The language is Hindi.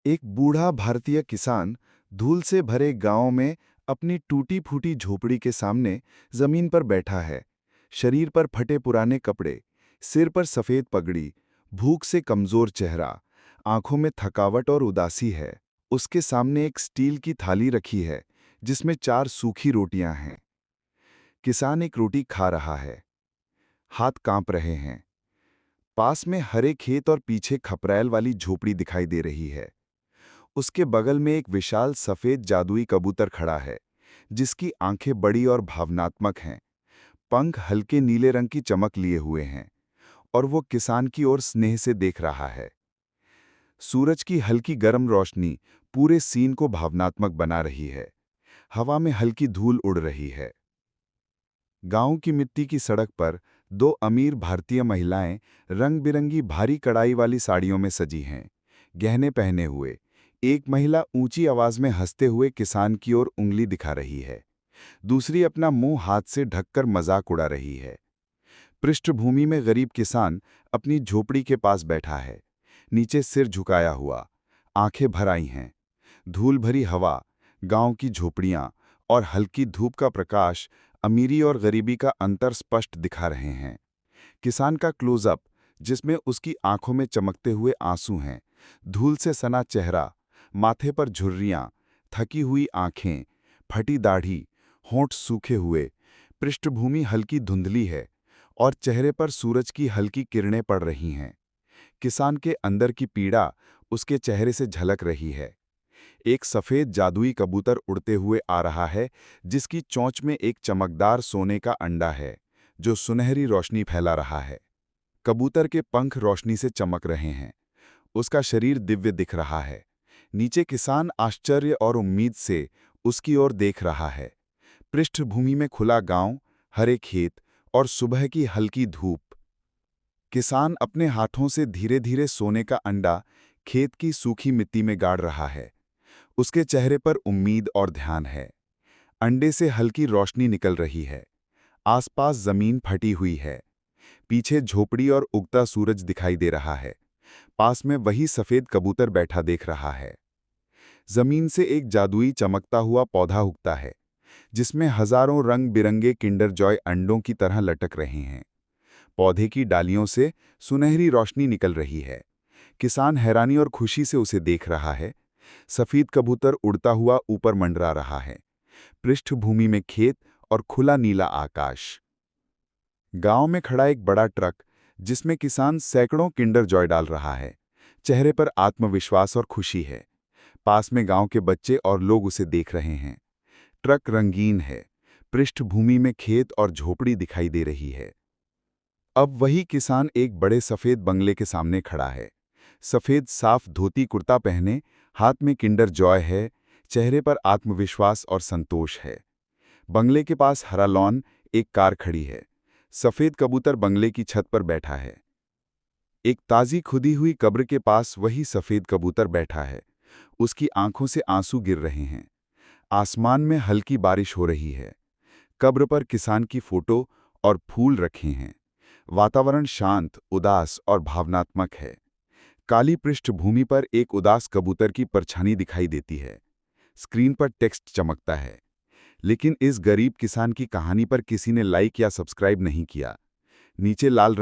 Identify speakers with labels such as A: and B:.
A: एक बूढ़ा भारतीय किसान धूल से भरे गांव में अपनी टूटी-फूटी झोपड़ी के सामने जमीन पर बैठा है। शरीर पर फटे पुराने कपड़े, सिर पर सफेद पगड़ी, भूख से कमजोर चेहरा, आंखों में थकावट और उदासी है। उसके सामने एक स्टील की थाली रखी है, जिसमें 4 सूखी रोटियां हैं। किसान एक रोटी खा रहा है। हाथ कांप रहे हैं। पास में हरे खेत और पीछे खपरैल वाली झोपड़ी दिखाई दे रही है। उसके बगल में एक विशाल सफेद जादुई कबूतर खड़ा है, जिसकी आंखें बड़ी और भावनात्मक हैं। पंख हल्के नीले रंग की चमक लिए हुए हैं और वो किसान की ओर स्नेह से देख रहा है। सूरज की हल्की गर्म रोशनी पूरे सीन को भावनात्मक बना रही है। हवा में हल्की धूल उड़ रही है। गांव की मिट्टी की सड़क पर 2 अमीर भारतीय महिलाएं रंग बिरंगी भारी कढ़ाई वाली साड़ियों में सजी हैं, गहने पहने हुए। एक महिला ऊंची आवाज में हंसते हुए किसान की ओर उंगली दिखा रही है। दूसरी अपना मुंह हाथ से ढककर मजाक उड़ा रही है। पृष्ठभूमि में गरीब किसान अपनी झोपड़ी के पास बैठा है, नीचे सिर झुकाया हुआ, आंखें भर आई हैं। धूल भरी हवा, गांव की झोपड़ियां और हल्की धूप का प्रकाश अमीरी और गरीबी का अंतर स्पष्ट दिखा रहे हैं। किसान का क्लोजअप, जिसमें उसकी आंखों में चमकते हुए आंसू हैं, धूल से सना चेहरा, माथे पर झुर्रियां, थकी हुई आंखें, फटी दाढ़ी, होंठ सूखे हुए। पृष्ठभूमि हल्की धुंधली है और चेहरे पर सूरज की हल्की किरणें पड़ रही हैं। किसान के अंदर की पीड़ा उसके चेहरे से झलक रही है। एक सफेद जादुई कबूतर उड़ते हुए आ रहा है, जिसकी चोंच में एक चमकदार सोने का अंडा है, जो सुनहरी रोशनी फैला रहा है। कबूतर के पंख रोशनी से चमक रहे हैं। उसका शरीर दिव्य दिख रहा है। नीचे किसान आश्चर्य और उम्मीद से उसकी ओर देख रहा है। पृष्ठभूमि में खुला गांव, हरे खेत और सुबह की हल्की धूप। किसान अपने हाथों से धीरे-धीरे सोने का अंडा खेत की सूखी मिट्टी में गाड़ रहा है। उसके चेहरे पर उम्मीद और ध्यान है। अंडे से हल्की रोशनी निकल रही है। आसपास जमीन फटी हुई है। पीछे झोपड़ी और उगता सूरज दिखाई दे रहा है। पास में वही सफेद कबूतर बैठा देख रहा है। जमीन से एक जादुई चमकता हुआ पौधा उगता है, जिसमें हजारों रंग बिरंगे किंडर जॉय अंडों की तरह लटक रहे हैं। पौधे की डालियों से सुनहरी रोशनी निकल रही है। किसान हैरानी और खुशी से उसे देख रहा है। सफेद कबूतर उड़ता हुआ ऊपर मंडरा रहा है। पृष्ठभूमि में खेत और खुला नीला आकाश। गांव में खड़ा एक बड़ा ट्रक, जिसमें किसान सैकड़ों किंडर जॉय डाल रहा है। चेहरे पर आत्मविश्वास और खुशी है। पास में गांव के बच्चे और लोग उसे देख रहे हैं। ट्रक रंगीन है। पृष्ठभूमि में खेत और झोपड़ी दिखाई दे रही है। अब वही किसान एक बड़े सफेद बंगले के सामने खड़ा है। सफेद साफ धोती कुर्ता पहने, हाथ में किंडर जॉय है, चेहरे पर आत्मविश्वास और संतोष है। बंगले के पास हरा लॉन, एक कार खड़ी है। सफेद कबूतर बंगले की छत पर बैठा है। एक ताजी खुदी हुई कब्र के पास वही सफेद कबूतर बैठा है। उसकी आंखों से आंसू गिर रहे हैं। आसमान में हल्की बारिश हो रही है। कब्र पर किसान की फोटो और फूल रखे हैं। वातावरण शांत, उदास और भावनात्मक है। काली पृष्ठभूमि पर एक उदास कबूतर की परछाई दिखाई देती है। स्क्रीन पर टेक्स्ट चमकता है। लेकिन इस गरीब किसान की कहानी पर किसी ने लाइक या सब्सक्राइब नहीं किया। नीचे लाल